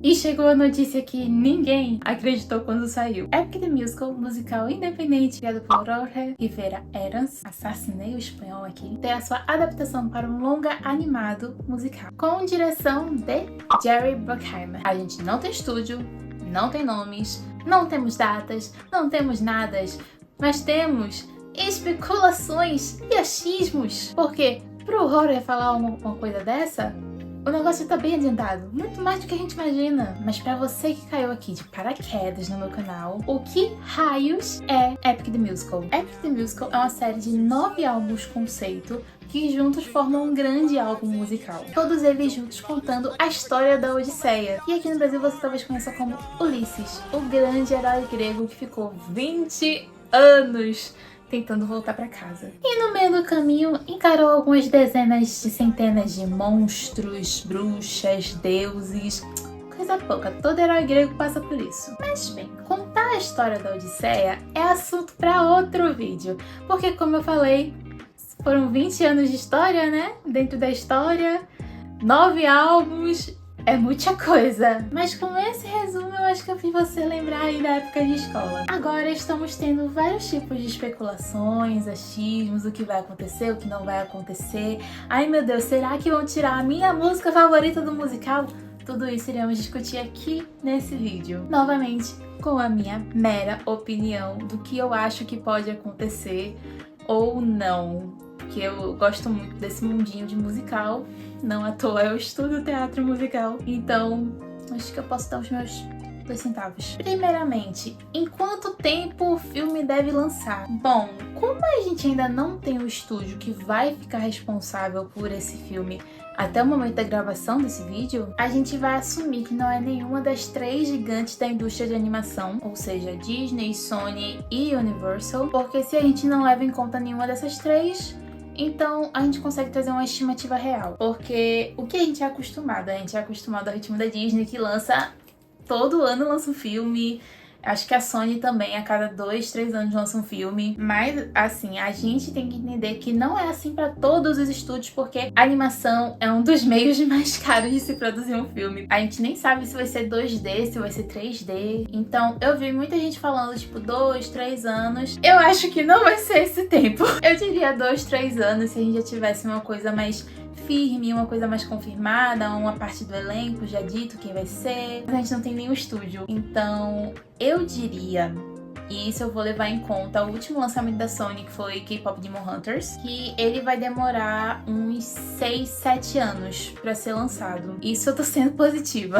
E chegou a notícia que ninguém acreditou quando saiu. Epic the Musical, musical independente criado por Jorge Rivera Eras, assassinei o espanhol aqui, tem a sua adaptação para um longa animado musical, com direção de Jerry Bruckheimer. A gente não tem estúdio, não tem nomes, não temos datas, não temos nada, mas temos especulações e achismos, porque pro Jorge falar uma coisa dessa, o negócio tá bem adiantado, muito mais do que a gente imagina. Mas pra você que caiu aqui de paraquedas no meu canal, o que raios é Epic the Musical? Epic the Musical é uma série de 9 álbuns conceito que juntos formam um grande álbum musical. Todos eles juntos contando a história da Odisseia. E aqui no Brasil você talvez conheça como Ulisses, o grande herói grego que ficou 20 anos tentando voltar pra casa. E no meio do caminho encarou algumas dezenas de centenas de monstros, bruxas, deuses, coisa pouca, todo herói grego passa por isso. Mas bem, contar a história da Odisseia é assunto pra outro vídeo, porque como eu falei, foram 20 anos de história, né? Dentro da história, 9 álbuns, é muita coisa. Mas com esse resumo eu acho que eu fiz você lembrar aí da época de escola. Agora estamos tendo vários tipos de especulações, achismos, o que vai acontecer, o que não vai acontecer. Ai meu Deus, será que vão tirar a minha música favorita do musical? Tudo isso iremos discutir aqui nesse vídeo. Novamente, com a minha mera opinião do que eu acho que pode acontecer ou não. Que eu gosto muito desse mundinho de musical, não à toa eu estudo teatro musical, então acho que eu posso dar os meus 2 centavos. Primeiramente, em quanto tempo o filme deve lançar? Bom, como a gente ainda não tem o estúdio que vai ficar responsável por esse filme até o momento da gravação desse vídeo, a gente vai assumir que não é nenhuma das 3 gigantes da indústria de animação, ou seja, Disney, Sony e Universal, porque se a gente não leva em conta nenhuma dessas 3, então a gente consegue trazer uma estimativa real. Porque o que a gente é acostumado? A gente é acostumado ao ritmo da Disney, que todo ano lança um filme. Acho que a Sony também, a cada 2, 3 anos lança um filme. Mas, assim, a gente tem que entender que não é assim pra todos os estúdios, porque a animação é um dos meios mais caros de se produzir um filme. A gente nem sabe se vai ser 2D, se vai ser 3D. Então, eu vi muita gente falando, tipo, 2, 3 anos. Eu acho que não vai ser esse tempo. Eu diria 2, 3 anos, se a gente já tivesse uma coisa mais firme, uma coisa mais confirmada, uma parte do elenco já dito quem vai ser. Mas a gente não tem nenhum estúdio. Então, eu diria, e isso eu vou levar em conta, o último lançamento da Sony, que foi K-Pop Demon Hunters, que ele vai demorar uns 6, 7 anos pra ser lançado. Isso eu tô sendo positiva.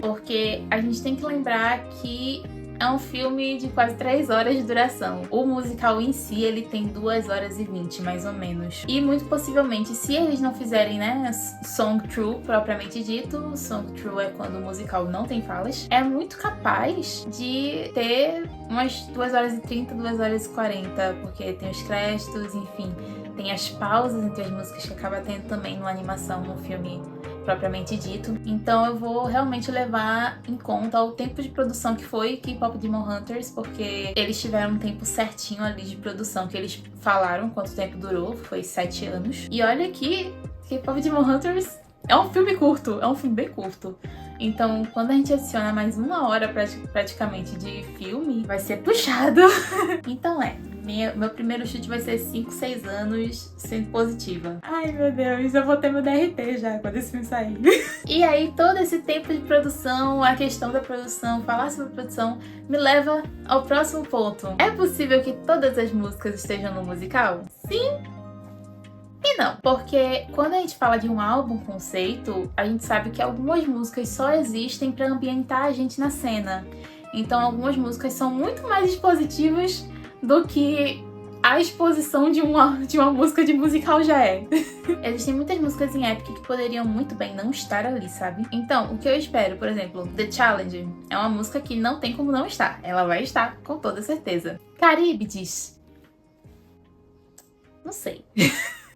Porque a gente tem que lembrar que é um filme de quase 3 horas de duração. O musical em si, ele tem 2 horas e 20, mais ou menos. E muito possivelmente, se eles não fizerem, né, song true, propriamente dito, song true é quando o musical não tem falas, é muito capaz de ter umas 2 horas e 30, 2 horas e 40, porque tem os créditos, enfim, tem as pausas entre as músicas que acaba tendo também numa animação, no filme propriamente dito. Então eu vou realmente levar em conta o tempo de produção que foi K-Pop Demon Hunters, porque eles tiveram um tempo certinho ali de produção, que eles falaram quanto tempo durou, foi 7 anos. E olha que K-Pop Demon Hunters é um filme curto, é um filme bem curto. Então, quando a gente adiciona mais 1 hora praticamente de filme, vai ser puxado. Então meu primeiro chute vai ser 5, 6 anos sendo positiva. Ai, meu Deus, eu vou ter meu DRT já quando esse filme sair. E aí, todo esse tempo de produção, a questão da produção, falar sobre produção, me leva ao próximo ponto. É possível que todas as músicas estejam no musical? Sim e não, porque quando a gente fala de um álbum conceito, a gente sabe que algumas músicas só existem para ambientar a gente na cena. Então, algumas músicas são muito mais expositivas do que a exposição de uma música de musical já é. Existem muitas músicas em Epic que poderiam muito bem não estar ali, sabe? Então, o que eu espero, por exemplo, The Challenge é uma música que não tem como não estar. Ela vai estar, com toda certeza. Caríbides? Não sei.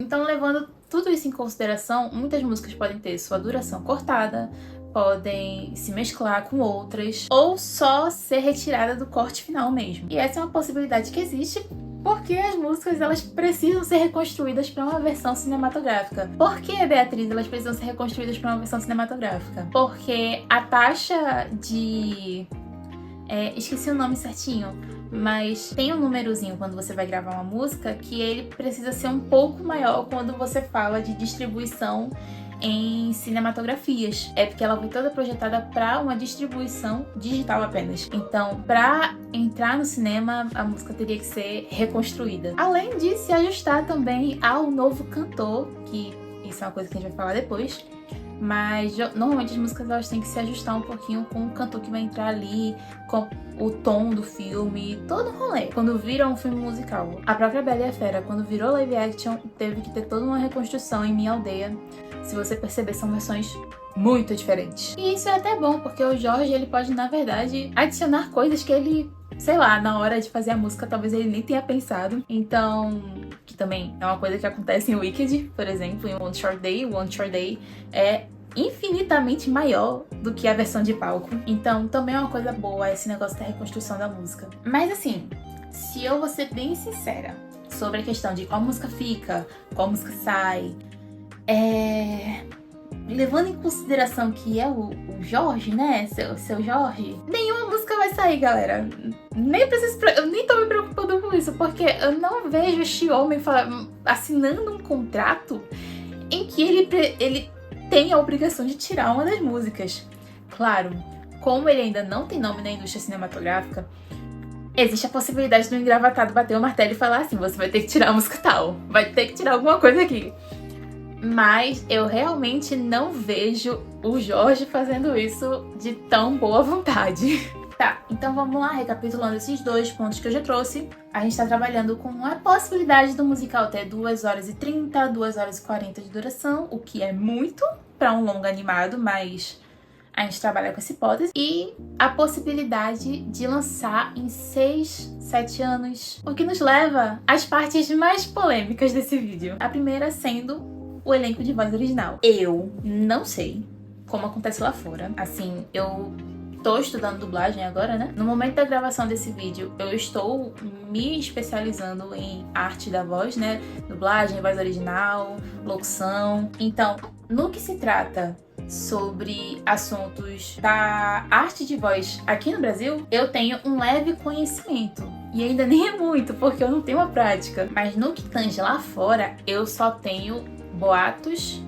Então, levando tudo isso em consideração, muitas músicas podem ter sua duração cortada, podem se mesclar com outras, ou só ser retirada do corte final mesmo. E essa é uma possibilidade que existe, Porque as músicas, elas precisam ser reconstruídas para uma versão cinematográfica. Por que, Beatriz, elas precisam ser reconstruídas para uma versão cinematográfica? Porque a taxa de... esqueci o nome certinho, mas tem um númerozinho quando você vai gravar uma música que ele precisa ser um pouco maior quando você fala de distribuição em cinematografias. É porque ela foi toda projetada para uma distribuição digital apenas. Então, para entrar no cinema, a música teria que ser reconstruída. Além de se ajustar também ao novo cantor, que isso é uma coisa que a gente vai falar depois. Mas normalmente as músicas elas têm que se ajustar um pouquinho com o cantor que vai entrar ali, com o tom do filme, todo o rolê. Quando vira um filme musical. A própria Bela e a Fera, quando virou live action, teve que ter toda uma reconstrução em Minha Aldeia. Se você perceber, são versões muito diferentes. E isso é até bom, porque o Jorge, ele pode, na verdade, adicionar coisas que ele... sei lá, na hora de fazer a música, talvez ele nem tenha pensado. Então, que também é uma coisa que acontece em Wicked, por exemplo, em One Short Day. One Short Day é infinitamente maior do que a versão de palco. Então, também é uma coisa boa esse negócio da reconstrução da música. Mas assim, se eu vou ser bem sincera sobre a questão de qual música fica, qual música sai, levando em consideração que é o Jorge, né? Seu Jorge, nenhuma música vai sair, galera. Eu nem tô me preocupando com isso, porque eu não vejo este homem assinando um contrato em que ele tem a obrigação de tirar uma das músicas. Claro, como ele ainda não tem nome na indústria cinematográfica, existe a possibilidade do engravatado bater o martelo e falar assim: você vai ter que tirar a música tal, vai ter que tirar alguma coisa aqui. Mas eu realmente não vejo o Jorge fazendo isso de tão boa vontade. Tá, então vamos lá, recapitulando esses dois pontos que eu já trouxe. A gente tá trabalhando com a possibilidade do musical ter 2 horas e 30, 2 horas e 40 de duração, o que é muito pra um longa animado, mas a gente trabalha com essa hipótese. E a possibilidade de lançar em 6, 7 anos, o que nos leva às partes mais polêmicas desse vídeo. A primeira sendo o elenco de voz original. Eu não sei como acontece lá fora. Assim, eu tô estudando dublagem agora, né? No momento da gravação desse vídeo, eu estou me especializando em arte da voz, né? Dublagem, voz original, locução. Então, no que se trata sobre assuntos da arte de voz aqui no Brasil, eu tenho um leve conhecimento. E ainda nem é muito, porque eu não tenho uma prática. Mas no que tange lá fora, eu só tenho boatos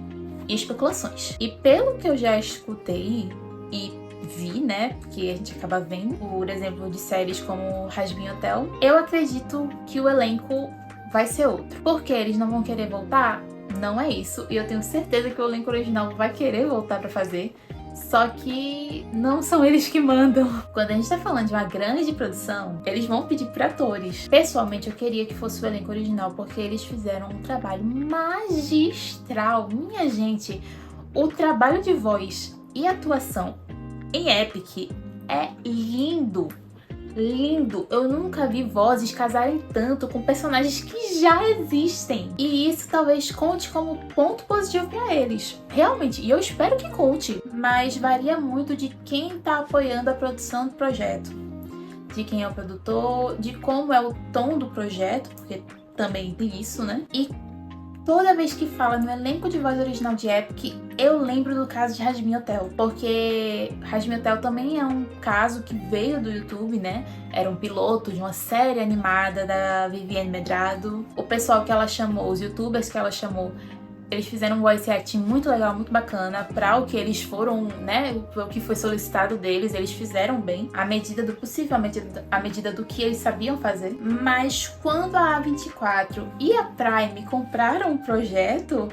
e especulações. E pelo que eu já escutei e vi, né, porque a gente acaba vendo, por exemplo, de séries como Rasmin Hotel, eu acredito que o elenco vai ser outro. Porque eles não vão querer voltar? Não é isso. E eu tenho certeza que o elenco original vai querer voltar pra fazer. Só que não são eles que mandam. Quando a gente tá falando de uma grande produção, eles vão pedir para atores. Pessoalmente, eu queria que fosse o elenco original, porque eles fizeram um trabalho magistral. Minha gente, o trabalho de voz e atuação em Epic é lindo. Lindo! Eu nunca vi vozes casarem tanto com personagens que já existem. E isso talvez conte como ponto positivo pra eles. Realmente, e eu espero que conte. Mas varia muito de quem tá apoiando a produção do projeto. De quem é o produtor, de como é o tom do projeto, porque também tem isso, né? E toda vez que fala no elenco de voz original de Epic, eu lembro do caso de Rasmin Hotel, porque Rasmin Hotel também é um caso que veio do YouTube, né? Era um piloto de uma série animada da Viviane Medrado. O pessoal que ela chamou, os youtubers que ela chamou, eles fizeram um voice acting muito legal, muito bacana, para o que eles foram, né, o que foi solicitado deles, eles fizeram bem, à medida do possível, à medida do que eles sabiam fazer. Mas quando a A24 e a Prime compraram o projeto,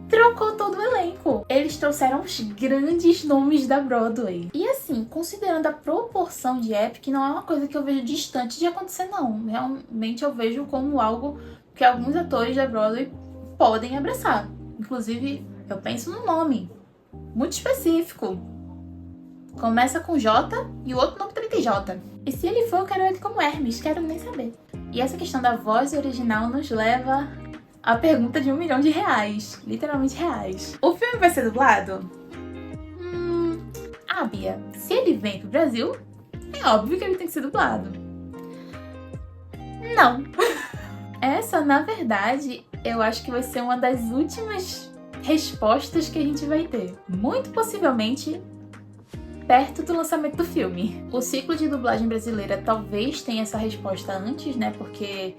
trocou todo o elenco. Eles trouxeram os grandes nomes da Broadway. E assim, considerando a proporção de Epic, não é uma coisa que eu vejo distante de acontecer, não. Realmente eu vejo como algo que alguns atores da Broadway podem abraçar. Inclusive, eu penso num nome muito específico. Começa com J e o outro nome também tem J. E se ele for, eu quero ele como Hermes, quero nem saber. E essa questão da voz original nos leva à pergunta de R$1 milhão. Literalmente reais. O filme vai ser dublado? Bia, se ele vem pro Brasil, é óbvio que ele tem que ser dublado. Não. essa, na verdade, eu acho que vai ser uma das últimas respostas que a gente vai ter. Muito possivelmente perto do lançamento do filme. O ciclo de dublagem brasileira talvez tenha essa resposta antes, né? Porque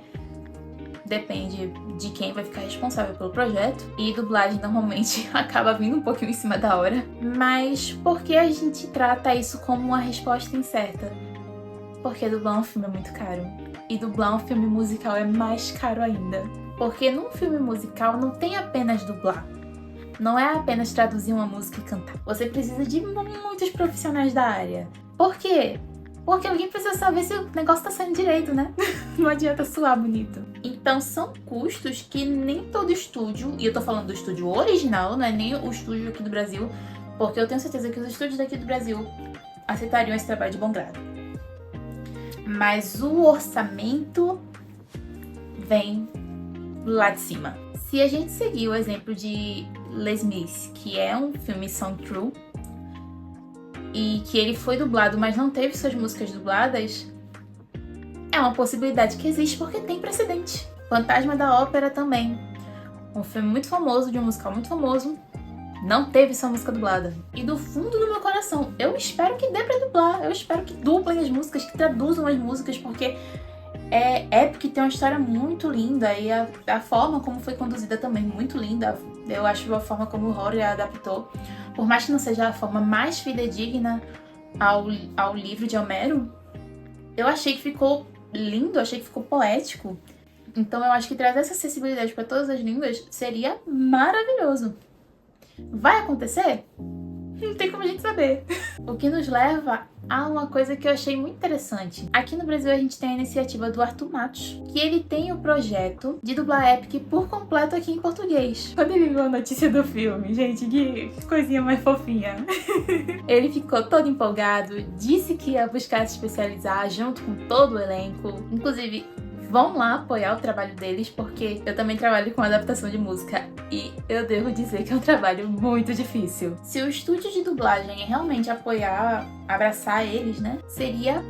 depende de quem vai ficar responsável pelo projeto. E dublagem normalmente acaba vindo um pouquinho em cima da hora. Mas por que a gente trata isso como uma resposta incerta? Porque dublar um filme é muito caro. E dublar um filme musical é mais caro ainda. Porque num filme musical não tem apenas dublar. Não é apenas traduzir uma música e cantar. Você precisa de muitos profissionais da área. Por quê? Porque alguém precisa saber se o negócio tá saindo direito, né? Não adianta suar bonito. Então são custos que nem todo estúdio, e eu tô falando do estúdio original, não é nem o estúdio aqui do Brasil, porque eu tenho certeza que os estúdios daqui do Brasil aceitariam esse trabalho de bom grado. Mas o orçamento vem lá de cima. Se a gente seguir o exemplo de Les Mis, que é um filme song true, e que ele foi dublado, mas não teve suas músicas dubladas, é uma possibilidade que existe porque tem precedente. Fantasma da Ópera também. Um filme muito famoso, de um musical muito famoso, não teve sua música dublada. E do fundo do meu coração, eu espero que dê pra dublar. Eu espero que dublem as músicas, que traduzam as músicas, porque é épico e tem uma história muito linda. E a forma como foi conduzida também, muito linda. Eu acho a forma como o Rory adaptou. Por mais que não seja a forma mais fidedigna ao livro de Homero, eu achei que ficou lindo, achei que ficou poético. Então eu acho que trazer essa acessibilidade para todas as línguas seria maravilhoso. Vai acontecer? Não tem como a gente saber. O que nos leva a uma coisa que eu achei muito interessante. Aqui no Brasil a gente tem a iniciativa do Arthur Matos, que ele tem o projeto de dublar Epic por completo aqui em português. Quando ele viu a notícia do filme, gente, que coisinha mais fofinha. Ele ficou todo empolgado, disse que ia buscar se especializar junto com todo o elenco. Inclusive, vão lá apoiar o trabalho deles, porque eu também trabalho com adaptação de música e eu devo dizer que é um trabalho muito difícil. Se o estúdio de dublagem realmente apoiar, abraçar eles, né, seria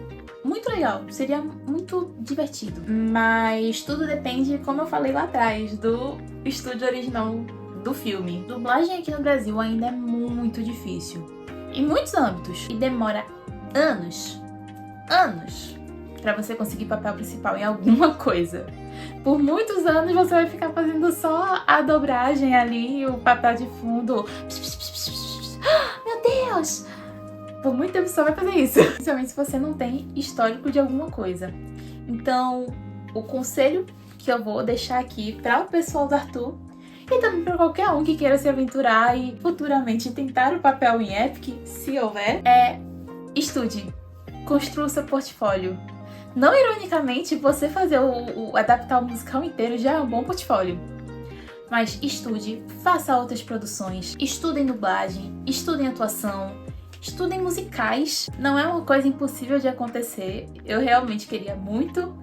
muito legal, seria muito divertido. Mas tudo depende, como eu falei lá atrás, do estúdio original do filme. Dublagem aqui no Brasil ainda é muito difícil, em muitos âmbitos, e demora anos pra você conseguir papel principal em alguma coisa. Por muitos anos você vai ficar fazendo só a dobragem ali, o papel de fundo. Meu Deus! Por muito tempo você só vai fazer isso. Principalmente se você não tem histórico de alguma coisa. Então, o conselho que eu vou deixar aqui para o pessoal do Arthur, e também para qualquer um que queira se aventurar e futuramente tentar o papel em Epic, se houver, é estude. Construa o seu portfólio. Não ironicamente, você fazer adaptar o musical inteiro já é um bom portfólio. Mas estude, faça outras produções, estudem dublagem, estudem atuação, estudem musicais. Não é uma coisa impossível de acontecer. Eu realmente queria muito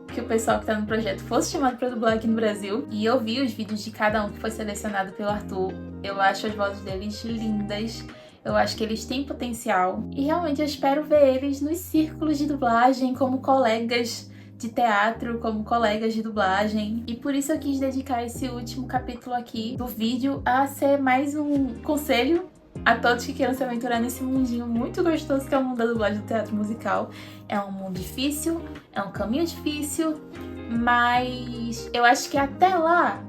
que o pessoal que tá no projeto fosse chamado para dublar aqui no Brasil. E eu vi os vídeos de cada um que foi selecionado pelo Arthur. Eu acho as vozes deles lindas. Eu acho que eles têm potencial e realmente eu espero ver eles nos círculos de dublagem como colegas de teatro, como colegas de dublagem. E por isso eu quis dedicar esse último capítulo aqui do vídeo a ser mais um conselho a todos que queiram se aventurar nesse mundinho muito gostoso que é o mundo da dublagem do teatro musical. É um mundo difícil, é um caminho difícil, mas eu acho que até lá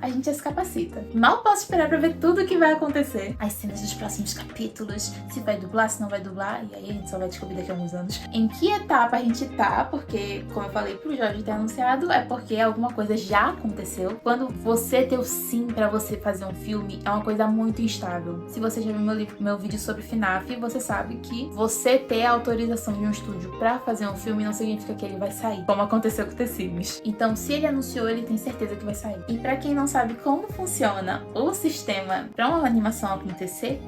a gente já se capacita. Mal posso esperar pra ver tudo o que vai acontecer. As cenas dos próximos capítulos, se vai dublar, se não vai dublar, e aí a gente só vai descobrir daqui a alguns anos em que etapa a gente tá, porque, como eu falei pro Jorge ter anunciado, é porque alguma coisa já aconteceu. Quando você ter o sim pra você fazer um filme, é uma coisa muito instável. Se você já viu meu vídeo sobre FNAF, você sabe que você ter a autorização de um estúdio pra fazer um filme não significa que ele vai sair, como aconteceu com The Sims. Então, se ele anunciou, ele tem certeza que vai sair. E pra quem não sabe como funciona o sistema para uma animação acontecer,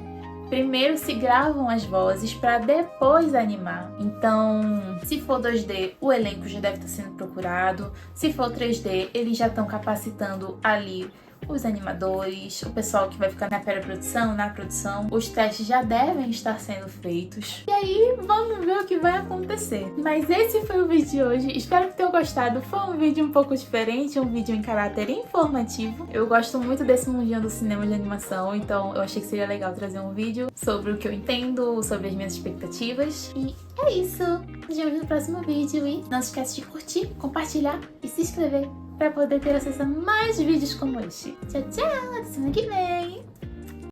primeiro se gravam as vozes para depois animar. Então, se for 2D, o elenco já deve estar sendo procurado. Se for 3D, eles já estão capacitando ali os animadores, o pessoal que vai ficar na pré-produção, na produção. Os testes já devem estar sendo feitos. E aí, vamos ver o que vai acontecer. Mas esse foi o vídeo de hoje. Espero que tenham gostado. Foi um vídeo um pouco diferente, um vídeo em caráter informativo. Eu gosto muito desse mundinho do cinema de animação, então eu achei que seria legal trazer um vídeo sobre o que eu entendo, sobre as minhas expectativas. E é isso. Nos vemos no próximo vídeo e não se esqueça de curtir, compartilhar e se inscrever para poder ter acesso a mais vídeos como este. Tchau, tchau! Até semana que vem!